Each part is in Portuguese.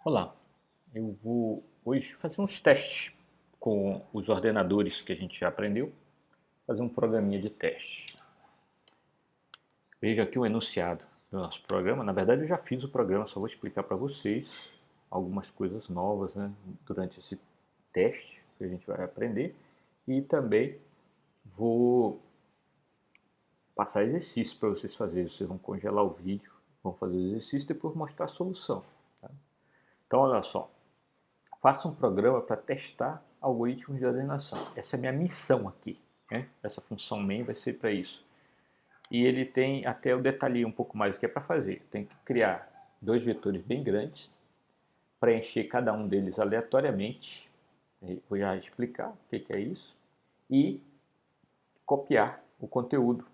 Olá, eu vou hoje fazer uns testes com os ordenadores que a gente já aprendeu, fazer um programinha de teste. Veja aqui o enunciado do nosso programa. Na verdade eu já fiz o programa, só vou explicar para vocês algumas coisas novas, né, durante esse teste que a gente vai aprender, e também vou passar exercícios para vocês fazerem. Vocês vão congelar o vídeo, vão fazer o exercício e depois mostrar a solução. Tá? Então olha só. Faça um programa para testar algoritmos de ordenação. Essa é a minha missão aqui. Né? Essa função main vai ser para isso. E ele tem, até eu detalhei um pouco mais o que é para fazer. Tem que criar dois vetores bem grandes, preencher cada um deles aleatoriamente. Vou já explicar o que é isso. E copiar o conteúdo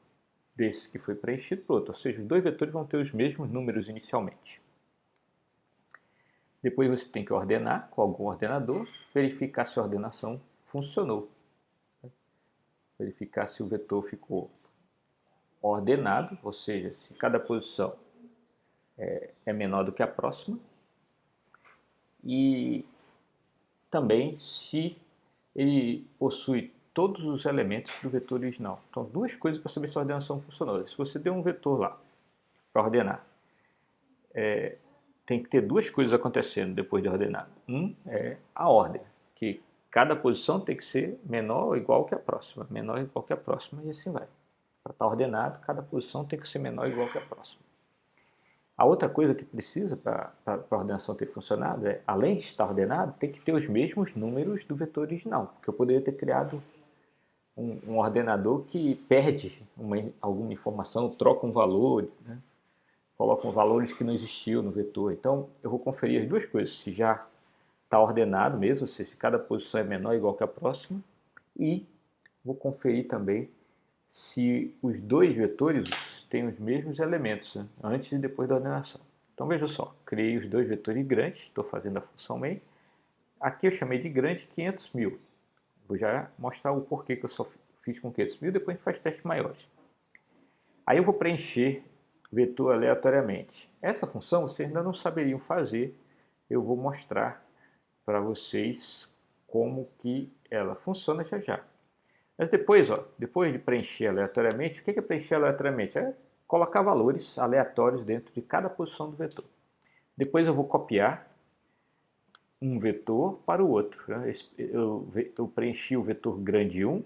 desse que foi preenchido para o outro. Ou seja, os dois vetores vão ter os mesmos números inicialmente. Depois você tem que ordenar com algum ordenador, verificar se a ordenação funcionou. Verificar se o vetor ficou ordenado, ou seja, se cada posição é menor do que a próxima. E também se ele possui todos os elementos do vetor original. Então, duas coisas para saber se a ordenação funcionou. Se você der um vetor lá para ordenar, tem que ter duas coisas acontecendo depois de ordenar. Um é a ordem, que cada posição tem que ser menor ou igual que a próxima, menor ou igual que a próxima, e assim vai. Para estar ordenado, cada posição tem que ser menor ou igual que a próxima. A outra coisa que precisa para a ordenação ter funcionado é, além de estar ordenado, tem que ter os mesmos números do vetor original, porque eu poderia ter criado um ordenador que perde alguma informação, troca um valor, né? Colocam valores que não existiam no vetor. Então, eu vou conferir as duas coisas, se já está ordenado mesmo, se cada posição é menor ou igual que a próxima, e vou conferir também se os dois vetores têm os mesmos elementos, né, antes e depois da ordenação. Então, veja só, criei os dois vetores grandes, estou fazendo a função main. Aqui eu chamei de grande 500.000. Vou já mostrar o porquê que eu só fiz com 500.000, depois a gente faz testes maiores. Aí eu vou preencher vetor aleatoriamente. Essa função vocês ainda não saberiam fazer, eu vou mostrar para vocês como que ela funciona já já. Mas depois, depois de preencher aleatoriamente, o que é preencher aleatoriamente? É colocar valores aleatórios dentro de cada posição do vetor. Depois eu vou copiar um vetor para o outro. Né? Eu preenchi o vetor grande 1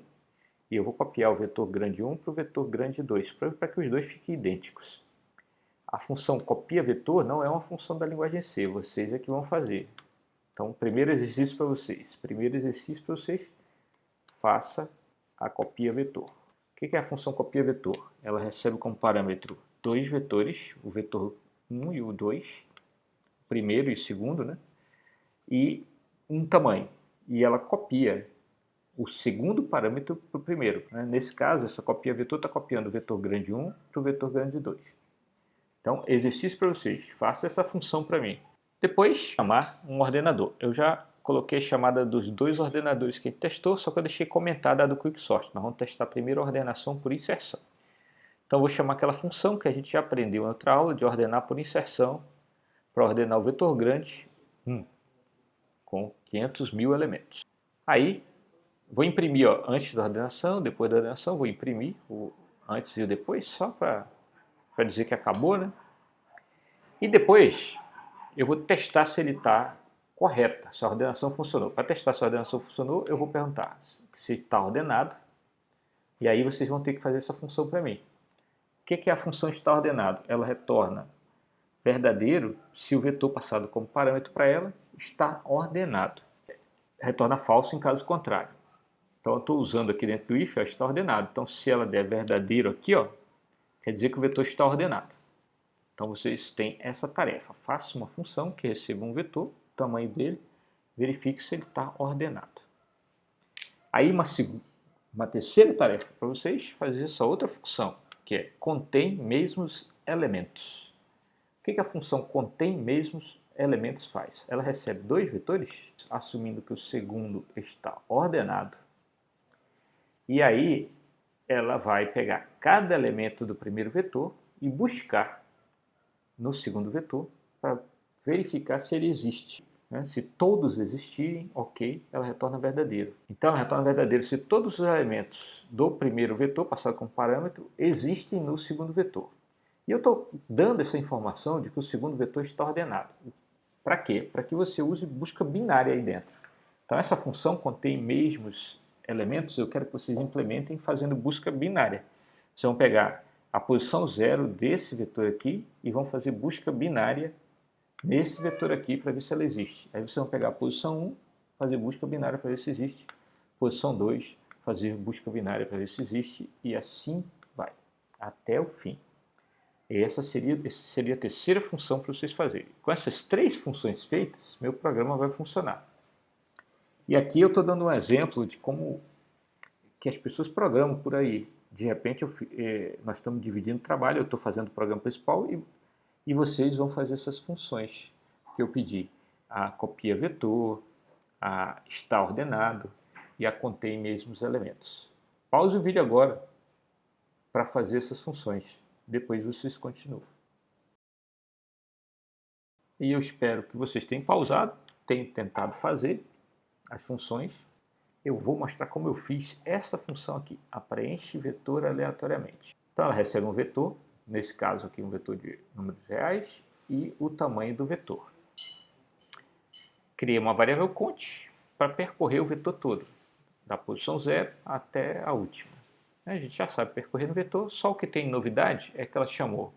e eu vou copiar o vetor grande 1 para o vetor grande 2, para que os dois fiquem idênticos. A função copia vetor não é uma função da linguagem C, vocês é que vão fazer. Então, primeiro exercício para vocês. Primeiro exercício para vocês, faça a copia vetor. O que é a função copia vetor? Ela recebe como parâmetro dois vetores, o vetor 1 e o 2, o primeiro e o segundo, né? E um tamanho. E ela copia o segundo parâmetro para o primeiro. Né? Nesse caso, essa copia vetor está copiando o vetor grande 1 para o vetor grande 2. Então, exercício para vocês. Faça essa função para mim. Depois, chamar um ordenador. Eu já coloquei a chamada dos dois ordenadores que a gente testou, só que eu deixei comentada do Quicksort. Nós vamos testar primeiro a ordenação por inserção. Então, eu vou chamar aquela função que a gente já aprendeu em outra aula, de ordenar por inserção, para ordenar o vetor grande 1, com 500.000 elementos. Aí, vou imprimir antes da ordenação, depois da ordenação, vou imprimir o antes e o depois, só para dizer que acabou, né? E depois eu vou testar se ele está correta, se a ordenação funcionou. Para testar se a ordenação funcionou, eu vou perguntar se está ordenado, e aí vocês vão ter que fazer essa função para mim. O que é a função está ordenado? Ela retorna verdadeiro se o vetor passado como parâmetro para ela está ordenado. Retorna falso em caso contrário. Então eu estou usando aqui dentro do if, está ordenado. Então se ela der verdadeiro aqui, quer dizer que o vetor está ordenado. Então vocês têm essa tarefa. Faça uma função que receba um vetor, o tamanho dele, verifique se ele está ordenado. Aí uma terceira tarefa para vocês, fazer essa outra função, que é contém mesmos elementos. O que a função contém mesmos elementos faz? Ela recebe dois vetores, assumindo que o segundo está ordenado, e aí ela vai pegar cada elemento do primeiro vetor e buscar no segundo vetor para verificar se ele existe. Né? Se todos existirem, ok, ela retorna verdadeiro. Então, ela retorna verdadeiro se todos os elementos do primeiro vetor, passado como parâmetro, existem no segundo vetor. E eu estou dando essa informação de que o segundo vetor está ordenado. Para quê? Para que você use busca binária aí dentro. Então, essa função contém mesmos elementos, eu quero que vocês implementem fazendo busca binária. Vocês vão pegar a posição 0 desse vetor aqui e vão fazer busca binária nesse vetor aqui para ver se ela existe. Aí vocês vão pegar a posição 1, fazer busca binária para ver se existe. Posição 2, fazer busca binária para ver se existe. E assim vai, até o fim. Essa seria a terceira função para vocês fazerem. Com essas 3 funções feitas, meu programa vai funcionar. E aqui eu estou dando um exemplo de como que as pessoas programam por aí. De repente, nós estamos dividindo o trabalho, eu estou fazendo o programa principal e vocês vão fazer essas funções que eu pedi. A copia vetor, a está ordenado e a contém mesmos elementos. Pause o vídeo agora para fazer essas funções. Depois vocês continuam. E eu espero que vocês tenham pausado, tenham tentado fazer as funções. Eu vou mostrar como eu fiz essa função aqui, a preenche vetor aleatoriamente. Então ela recebe um vetor, nesse caso aqui um vetor de números reais, e o tamanho do vetor. Criei uma variável count para percorrer o vetor todo, da posição 0 até a última. A gente já sabe percorrer no vetor, só o que tem novidade é que ela chamou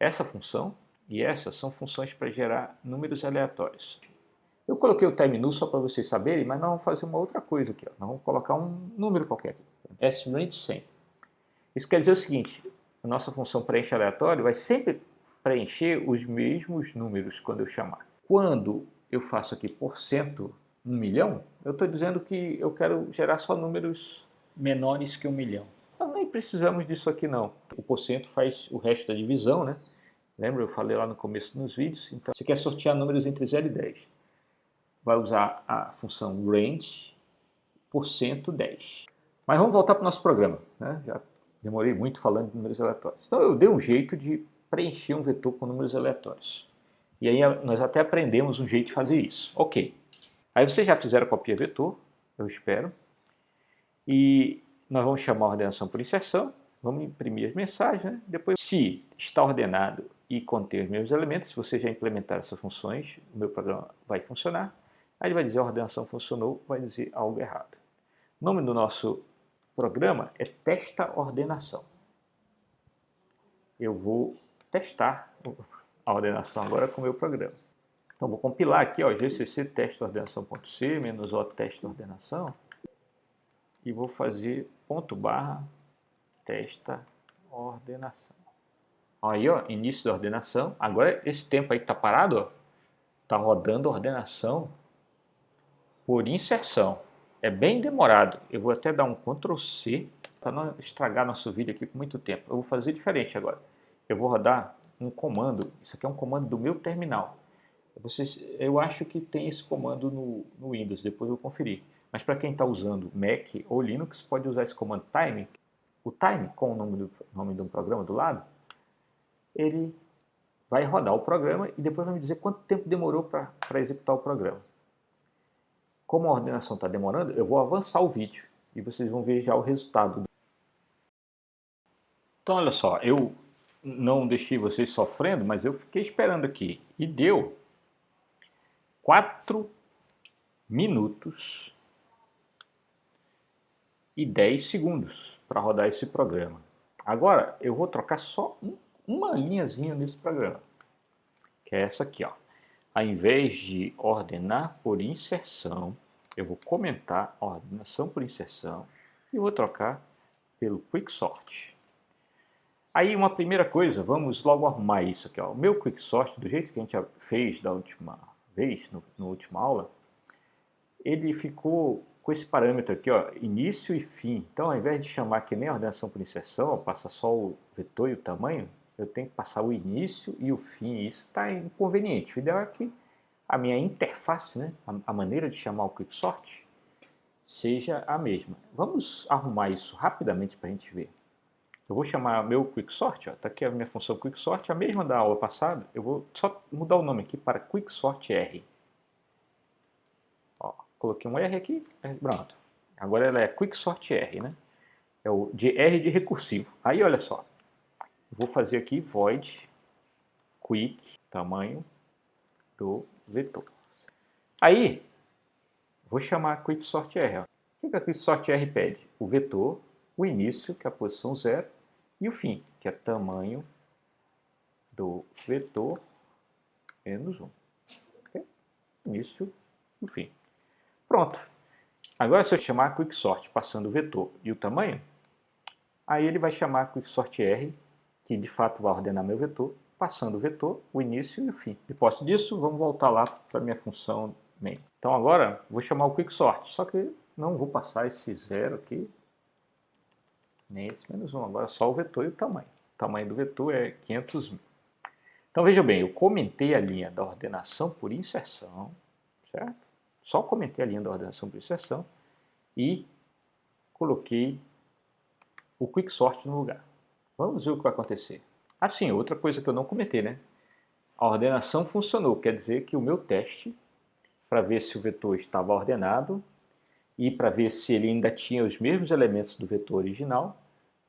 essa função, e essas são funções para gerar números aleatórios. Eu coloquei o time null só para vocês saberem, mas nós vamos fazer uma outra coisa aqui. Ó. Nós vamos colocar um número qualquer. Srange 100. Isso quer dizer o seguinte, a nossa função preenche aleatório vai sempre preencher os mesmos números quando eu chamar. Quando eu faço aqui porcento 1 milhão, eu estou dizendo que eu quero gerar só números menores que 1 milhão. Então, nem precisamos disso aqui não. O porcento faz o resto da divisão, né? Lembra? Eu falei lá no começo nos vídeos. Então, você quer sortear números entre 0 e 10. Vai usar a função range %10. Mas vamos voltar para o nosso programa. Né? Já demorei muito falando de números aleatórios. Então eu dei um jeito de preencher um vetor com números aleatórios. E aí nós até aprendemos um jeito de fazer isso. Ok. Aí vocês já fizeram a copia vetor, eu espero. E nós vamos chamar a ordenação por inserção. Vamos imprimir as mensagens. Né? Depois, se está ordenado e contém os mesmos elementos, se você já implementar essas funções, o meu programa vai funcionar. Aí ele vai dizer a ordenação funcionou, vai dizer algo errado. O nome do nosso programa é testa ordenação. Eu vou testar a ordenação agora com o meu programa. Então vou compilar aqui, ó, gcc testa ordenação.c -o testa ordenação e vou fazer /, testa ordenação. Aí, ó, início da ordenação. Agora esse tempo aí que tá parado, ó, tá rodando a ordenação por inserção. É bem demorado. Eu vou até dar um Ctrl C para não estragar nosso vídeo aqui por muito tempo. Eu vou fazer diferente agora. Eu vou rodar um comando. Isso aqui é um comando do meu terminal. Eu acho que tem esse comando no Windows, depois eu vou conferir. Mas para quem está usando Mac ou Linux, pode usar esse comando time. O time, com o nome de um programa do lado, ele vai rodar o programa e depois vai me dizer quanto tempo demorou para executar o programa. Como a ordenação está demorando, eu vou avançar o vídeo e vocês vão ver já o resultado. Então, olha só, eu não deixei vocês sofrendo, mas eu fiquei esperando aqui e deu 4 minutos e 10 segundos para rodar esse programa. Agora, eu vou trocar só uma linhazinha nesse programa, que é essa aqui, ó. Ao invés de ordenar por inserção, eu vou comentar a ordenação por inserção e vou trocar pelo Quicksort. Aí uma primeira coisa, vamos logo arrumar isso aqui. Ó. O meu Quicksort, do jeito que a gente já fez da última vez, na última aula, ele ficou com esse parâmetro aqui, ó, início e fim. Então, ao invés de chamar que nem a ordenação por inserção, ó, passa só o vetor e o tamanho, eu tenho que passar o início e o fim. Isso está inconveniente. O ideal é que a minha interface, né, a maneira de chamar o Quicksort, seja a mesma. Vamos arrumar isso rapidamente para a gente ver. Eu vou chamar meu quicksort, está aqui a minha função quicksort, a mesma da aula passada. Eu vou só mudar o nome aqui para quicksort R. Ó, coloquei um R aqui, pronto. Agora ela é quicksort R, né? É o de R de recursivo. Aí olha só, eu vou fazer aqui void quick tamanho do vetor. Aí vou chamar quicksort R. Ó. O que a quicksort R pede? O vetor, o início, que é a posição 0, e o fim, que é tamanho do vetor menos 1. Okay? Início e o fim. Pronto. Agora, se eu chamar quicksort passando o vetor e o tamanho, aí ele vai chamar quicksort R, que de fato vai ordenar meu vetor, passando o vetor, o início e o fim. Depois disso, vamos voltar lá para a minha função main. Então agora, vou chamar o quicksort, só que não vou passar esse 0 aqui, nem esse menos 1, agora só o vetor e o tamanho. O tamanho do vetor é 500.000. Então veja bem, eu comentei a linha da ordenação por inserção, certo? Só comentei a linha da ordenação por inserção e coloquei o quicksort no lugar. Vamos ver o que vai acontecer. Assim, outra coisa que eu não comentei, né? A ordenação funcionou, quer dizer que o meu teste, para ver se o vetor estava ordenado e para ver se ele ainda tinha os mesmos elementos do vetor original,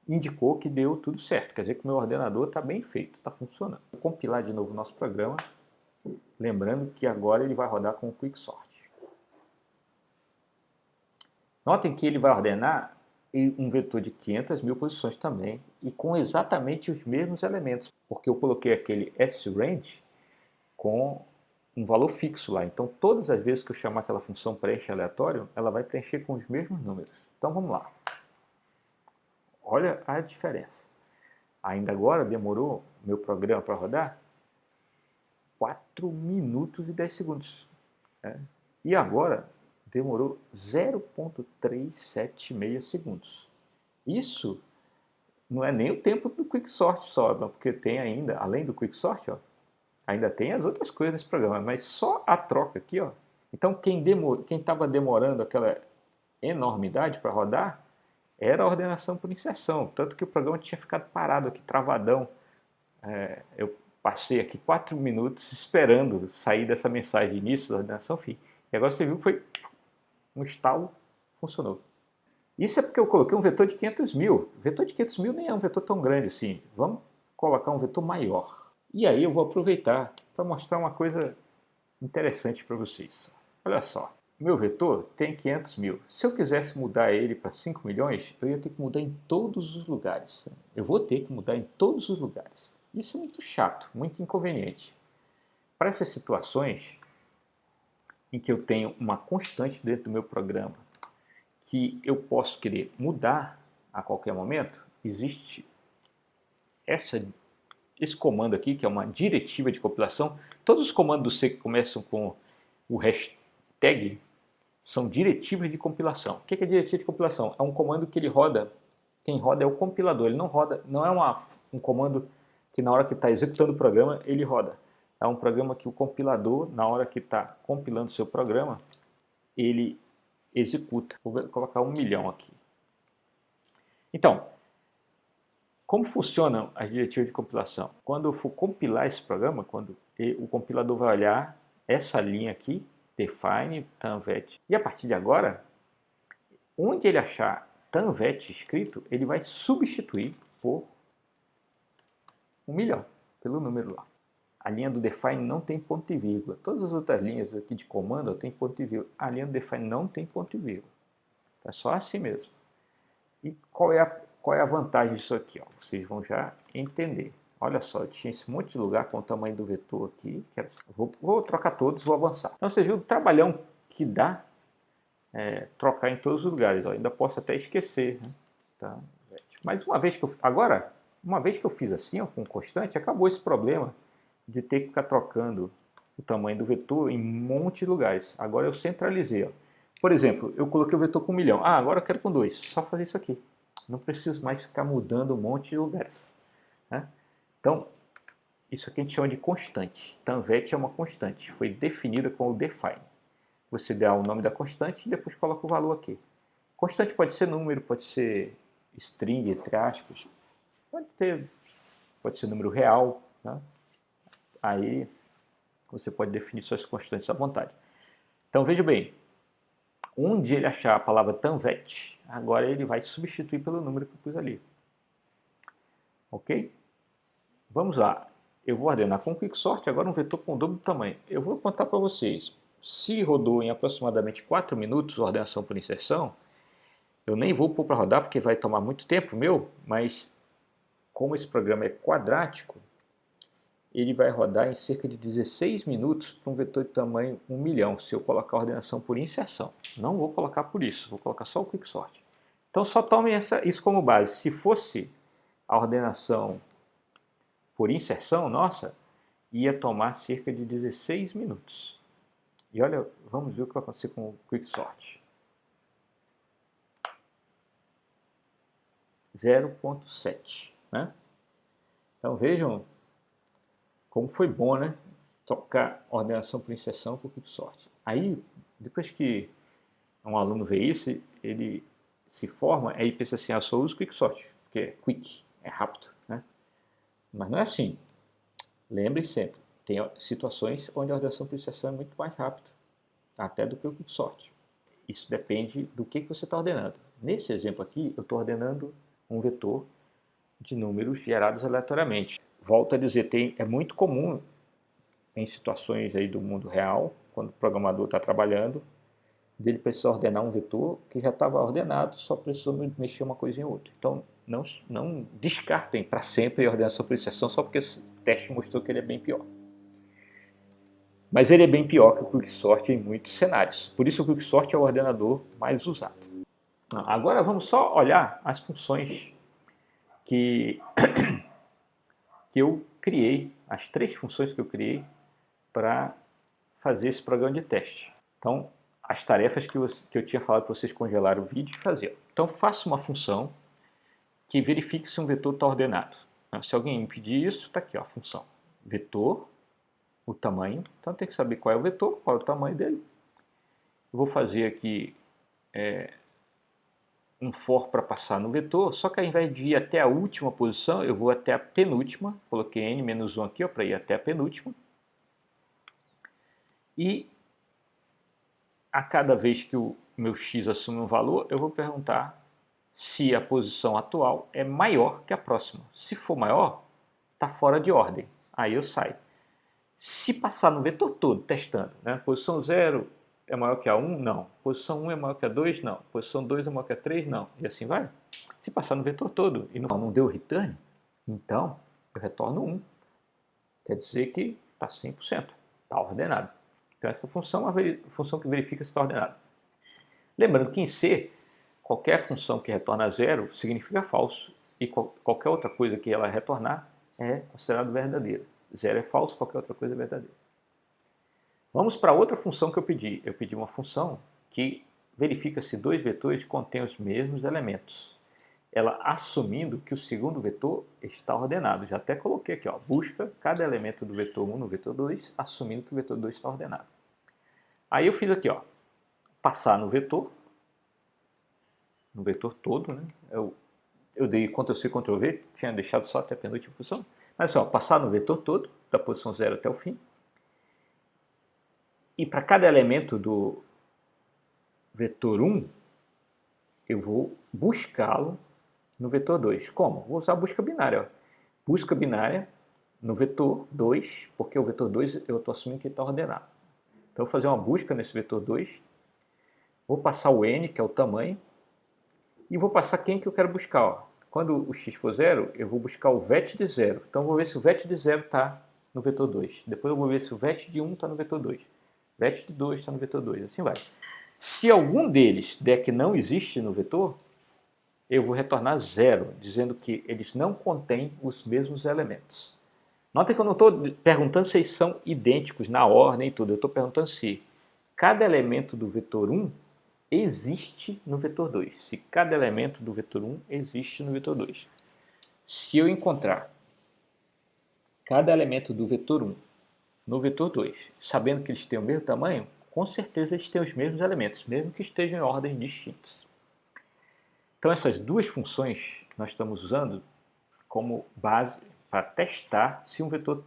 indicou que deu tudo certo. Quer dizer que o meu ordenador está bem feito, está funcionando. Vou compilar de novo o nosso programa, lembrando que agora ele vai rodar com o quicksort. Notem que ele vai ordenar um vetor de 500.000 posições também e com exatamente os mesmos elementos, porque eu coloquei aquele srange com um valor fixo lá. Então, todas as vezes que eu chamar aquela função preenche aleatório, ela vai preencher com os mesmos números. Então, vamos lá. Olha a diferença. Ainda agora demorou meu programa para rodar 4 minutos e 10 segundos. Né? E agora demorou 0,376 segundos. Isso não é nem o tempo do quicksort só, porque tem ainda, além do quicksort, ó, ainda tem as outras coisas nesse programa, mas só a troca aqui, ó. Então quem estava demorando aquela enormidade para rodar era a ordenação por inserção, tanto que o programa tinha ficado parado aqui, travadão. Eu passei aqui 4 minutos esperando sair dessa mensagem início da ordenação fim. E agora você viu que foi um estalo, funcionou. Isso é porque eu coloquei um vetor de 500.000. O vetor de 500.000 nem é um vetor tão grande assim. Vamos colocar um vetor maior. E aí eu vou aproveitar para mostrar uma coisa interessante para vocês. Olha só, meu vetor tem 500.000. Se eu quisesse mudar ele para 5 milhões, eu ia ter que mudar em todos os lugares. Eu vou ter que mudar em todos os lugares. Isso é muito chato, muito inconveniente. Para essas situações em que eu tenho uma constante dentro do meu programa, que eu posso querer mudar a qualquer momento, existe esse comando aqui, que é uma diretiva de compilação. Todos os comandos do C que começam com o hashtag são diretivas de compilação. O que é diretiva de compilação? É um comando que ele roda, quem roda é o compilador, ele não roda, não é um comando que na hora que está executando o programa, ele roda. É um programa que o compilador, na hora que está compilando o seu programa, ele executa. Vou colocar 1 milhão aqui. Então, como funcionam as diretivas de compilação? Quando eu for compilar esse programa, quando o compilador vai olhar essa linha aqui, define tanvet, e a partir de agora, onde ele achar tanvet escrito, ele vai substituir por 1 milhão, pelo número lá. A linha do define não tem ponto e vírgula. Todas as outras linhas aqui de comando tem ponto e vírgula. A linha do define não tem ponto e vírgula. É só assim mesmo. E qual é a vantagem disso aqui? Ó? Vocês vão já entender. Olha só, eu tinha esse monte de lugar com o tamanho do vetor aqui. Vou trocar todos, vou avançar. Então você viu o trabalhão que dá trocar em todos os lugares. Ó. Ainda posso até esquecer. Né? Tá? Mas uma vez que eu fiz assim, ó, com constante, acabou esse problema de ter que ficar trocando o tamanho do vetor em um monte de lugares. Agora eu centralizei. Ó. Por exemplo, eu coloquei o vetor com 1 milhão. Ah, agora eu quero com 2. Só fazer isso aqui. Não preciso mais ficar mudando um monte de lugares. Né? Então, isso aqui a gente chama de constante. Tanvet é uma constante. Foi definida com o define. Você dá o nome da constante e depois coloca o valor aqui. Constante pode ser número, pode ser string, entre aspas. Pode ser número real, né? Aí você pode definir suas constantes à vontade. Então veja bem, onde ele achar a palavra tanvet, agora ele vai substituir pelo número que eu pus ali. Ok? Vamos lá. Eu vou ordenar com Quicksort agora um vetor com o dobro do tamanho. Eu vou contar para vocês. Se rodou em aproximadamente 4 minutos a ordenação por inserção, eu nem vou pôr para rodar porque vai tomar muito tempo meu, mas como esse programa é quadrático, ele vai rodar em cerca de 16 minutos para um vetor de tamanho 1 milhão, se eu colocar a ordenação por inserção. Não vou colocar por isso, vou colocar só o Quicksort. Então só tomem isso como base. Se fosse a ordenação por inserção, nossa, ia tomar cerca de 16 minutos. E olha, vamos ver o que vai acontecer com o Quicksort. 0.7, né? Então vejam como foi bom, né? Tocar ordenação por inserção com Quicksort. Aí, depois que um aluno vê isso, ele se forma, aí pensa assim, só uso Quicksort, porque é quick, é rápido, né? Mas não é assim. Lembrem sempre, tem situações onde a ordenação por inserção é muito mais rápida, até do que o Quicksort. Isso depende do que você está ordenando. Nesse exemplo aqui, eu estou ordenando um vetor de números gerados aleatoriamente. Volto a dizer, é muito comum em situações aí do mundo real, quando o programador está trabalhando, dele precisar ordenar um vetor que já estava ordenado, só precisou mexer uma coisa em outra. Então, não descartem para sempre a ordenação por inserção só porque esse teste mostrou que ele é bem pior. Mas ele é bem pior que o Quicksort em muitos cenários. Por isso o Quicksort é o ordenador mais usado. Agora vamos só olhar as funções que eu criei, as 3 funções que eu criei para fazer esse programa de teste. Então, as tarefas que eu tinha falado para vocês congelar o vídeo e fazer. Então, faça uma função que verifique se um vetor está ordenado. Se alguém me pedir isso, está aqui, ó, a função. Vetor, o tamanho. Então, tem que saber qual é o vetor, qual é o tamanho dele. Eu vou fazer aqui um for para passar no vetor, só que ao invés de ir até a última posição, eu vou até a penúltima. Coloquei n-1 aqui para ir até a penúltima. E a cada vez que o meu x assume um valor, eu vou perguntar se a posição atual é maior que a próxima. Se for maior, está fora de ordem. Aí eu saio. Se passar no vetor todo, testando, né? Posição 0 é maior que a 1? Não. Posição 1 é maior que a 2? Não. Posição 2 é maior que a 3? Não. E assim vai. Se passar no vetor todo e não deu return, então eu retorno 1. Quer dizer que está 100%. Está ordenado. Então essa função é uma função que verifica se está ordenado. Lembrando que em C, qualquer função que retorna 0 significa falso. E qualquer outra coisa que ela retornar é considerado verdadeiro. 0 é falso, qualquer outra coisa é verdadeira. Vamos para outra função que eu pedi. Eu pedi uma função que verifica se 2 vetores contêm os mesmos elementos. Ela assumindo que o segundo vetor está ordenado. Já até coloquei aqui, ó, busca cada elemento do vetor 1 no vetor 2, assumindo que o vetor 2 está ordenado. Aí eu fiz aqui, ó, passar no vetor todo, né? Eu dei Ctrl+C, Ctrl+V, tinha deixado só até a penúltima posição. Mas só, passar no vetor todo, da posição 0 até o fim. E para cada elemento do vetor 1, eu vou buscá-lo no vetor 2. Como? Vou usar a busca binária. Ó. Busca binária no vetor 2, porque o vetor 2 eu estou assumindo que ele está ordenado. Então eu vou fazer uma busca nesse vetor 2, vou passar o n, que é o tamanho, e vou passar quem que eu quero buscar. Ó. Quando o x for 0, eu vou buscar o vet de 0. Então eu vou ver se o vet de 0 está no vetor 2. Depois eu vou ver se o vet de 1 está no vetor 2. Vet de 2 está no vetor 2. Assim vai. Se algum deles der que não existe no vetor, eu vou retornar 0, dizendo que eles não contêm os mesmos elementos. Nota que eu não estou perguntando se eles são idênticos na ordem e tudo. Eu estou perguntando se cada elemento do vetor 1 existe no vetor 2. Se cada elemento do vetor 1 existe no vetor 2. Se eu encontrar cada elemento do vetor 1 no vetor 2, sabendo que eles têm o mesmo tamanho, com certeza eles têm os mesmos elementos, mesmo que estejam em ordens distintas. Então essas duas funções nós estamos usando como base para testar se um vetor,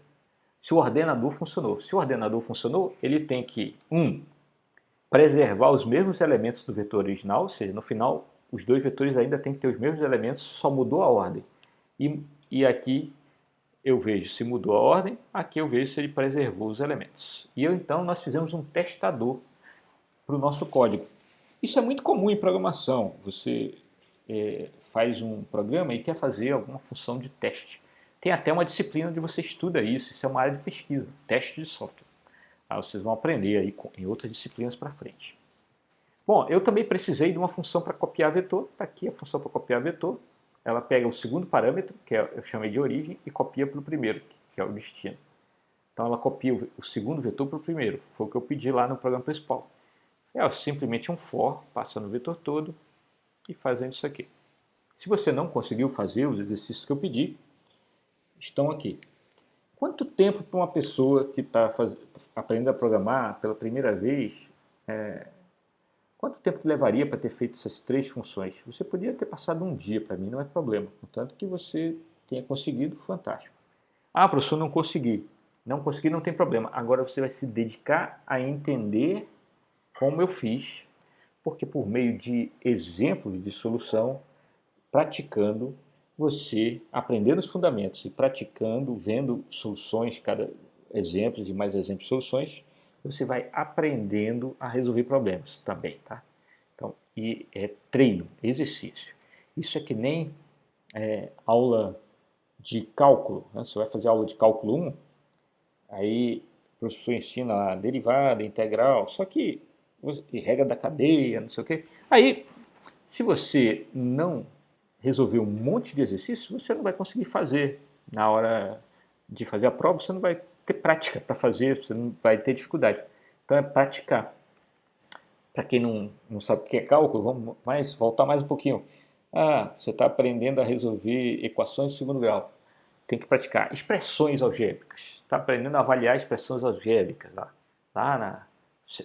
se o ordenador funcionou. Se o ordenador funcionou, ele tem que, preservar os mesmos elementos do vetor original, ou seja, no final os dois vetores ainda têm que ter os mesmos elementos, só mudou a ordem. E aqui eu vejo se mudou a ordem, aqui eu vejo se ele preservou os elementos. E então nós fizemos um testador para o nosso código. Isso é muito comum em programação. Você faz um programa e quer fazer alguma função de teste. Tem até uma disciplina onde você estuda isso, isso é uma área de pesquisa, teste de software. Vocês vão aprender aí em outras disciplinas para frente. Bom, eu também precisei de uma função para copiar vetor. Está aqui a função para copiar vetor. Ela pega o segundo parâmetro, que eu chamei de origem, e copia para o primeiro, que é o destino. Então ela copia o segundo vetor para o primeiro. Foi o que eu pedi lá no programa principal. É simplesmente um for, passando o vetor todo e fazendo isso aqui. Se você não conseguiu fazer os exercícios que eu pedi, estão aqui. Quanto tempo para uma pessoa que está aprendendo a programar pela primeira vez, quanto tempo que levaria para ter feito essas 3 funções? Você podia ter passado um dia, para mim não é problema. Contanto que você tenha conseguido, fantástico. Professor, não consegui. Não consegui, não tem problema. Agora você vai se dedicar a entender como eu fiz, porque por meio de exemplos de solução, praticando, você aprendendo os fundamentos e praticando, vendo soluções, cada exemplos e mais exemplos de soluções, você vai aprendendo a resolver problemas também, tá? Então, e é treino, exercício. Isso é que nem aula de cálculo, né? Você vai fazer aula de cálculo 1, aí o professor ensina a derivada, integral, só que regra da cadeia, não sei o quê. Aí, se você não resolver um monte de exercícios, você não vai conseguir fazer. Na hora de fazer a prova, você não vai ter prática para fazer, você não vai ter dificuldade. Então é praticar. Para quem não sabe o que é cálculo, vamos voltar mais um pouquinho. Você está aprendendo a resolver equações de segundo grau. Tem que praticar. Expressões algébricas. Está aprendendo a avaliar expressões algébricas lá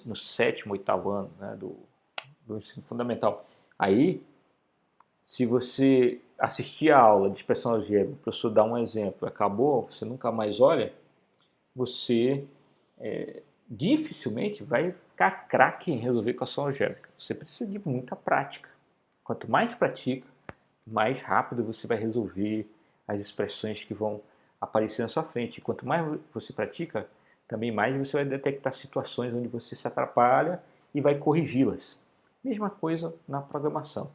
no 7º, 8º ano, né, do ensino fundamental. Aí, se você assistir a aula de expressão algébrica, o professor dá um exemplo, acabou, você nunca mais olha, você dificilmente vai ficar craque em resolver equação algébrica. Você precisa de muita prática. Quanto mais pratica, mais rápido você vai resolver as expressões que vão aparecer na sua frente. Quanto mais você pratica, também mais você vai detectar situações onde você se atrapalha e vai corrigi-las. Mesma coisa na programação.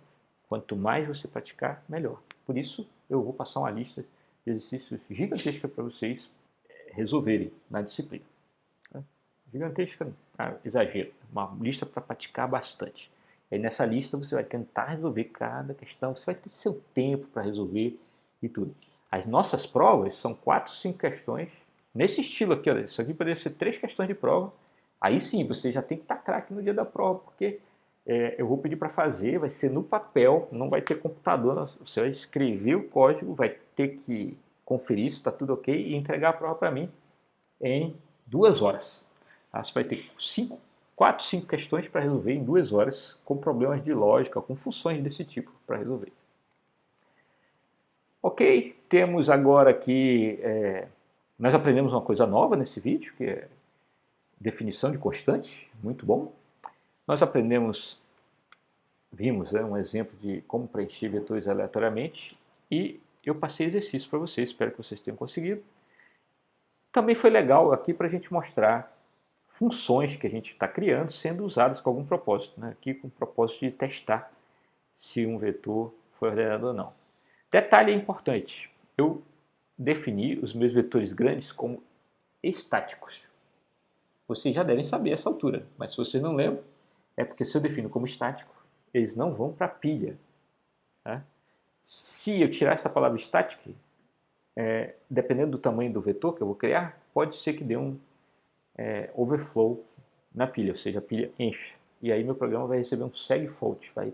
Quanto mais você praticar, melhor. Por isso, eu vou passar uma lista de exercícios gigantesca para vocês resolverem na disciplina. Gigantesca, exagero. Uma lista para praticar bastante. Aí nessa lista você vai tentar resolver cada questão, você vai ter seu tempo para resolver e tudo. As nossas provas são 4, 5 questões, nesse estilo aqui, olha, isso aqui poderia ser 3 questões de prova. Aí sim, você já tem que estar craque no dia da prova, porque eu vou pedir para fazer, vai ser no papel, não vai ter computador, você vai escrever o código, vai ter que conferir se está tudo ok e entregar a prova para mim em 2 horas. Você vai ter 4, 5 questões para resolver em 2 horas, com problemas de lógica, com funções desse tipo para resolver. Ok, temos agora aqui, nós aprendemos uma coisa nova nesse vídeo, que é definição de constante, muito bom. Nós vimos um exemplo de como preencher vetores aleatoriamente e eu passei exercício para vocês, espero que vocês tenham conseguido. Também foi legal aqui para a gente mostrar funções que a gente está criando sendo usadas com algum propósito, né? Aqui com o propósito de testar se um vetor foi ordenado ou não. Detalhe importante, eu defini os meus vetores grandes como estáticos. Vocês já devem saber essa altura, mas se vocês não lembram, é porque se eu defino como estático, eles não vão para a pilha. Tá? Se eu tirar essa palavra static, dependendo do tamanho do vetor que eu vou criar, pode ser que dê um overflow na pilha, ou seja, a pilha enche. E aí meu programa vai receber um segfault, vai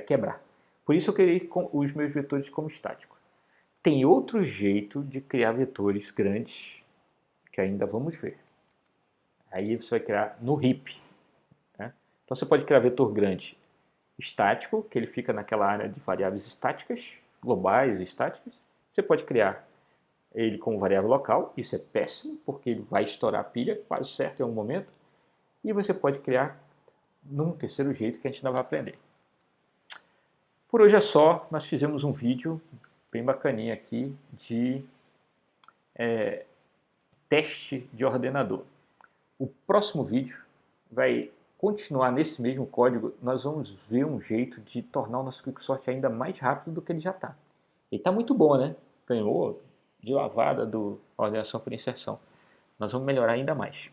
quebrar. Por isso eu criei os meus vetores como estáticos. Tem outro jeito de criar vetores grandes, que ainda vamos ver. Aí você vai criar no heap. Né? Então você pode criar vetor grande estático, que ele fica naquela área de variáveis estáticas, globais e estáticas. Você pode criar ele como variável local, isso é péssimo, porque ele vai estourar a pilha, quase certo em algum momento. E você pode criar num terceiro jeito que a gente ainda vai aprender. Por hoje é só, nós fizemos um vídeo bem bacaninha aqui de teste de ordenador. O próximo vídeo vai continuar nesse mesmo código, nós vamos ver um jeito de tornar o nosso Quicksort ainda mais rápido do que ele já está. Ele está muito bom, né? Ganhou de lavada do ordenação por inserção. Nós vamos melhorar ainda mais.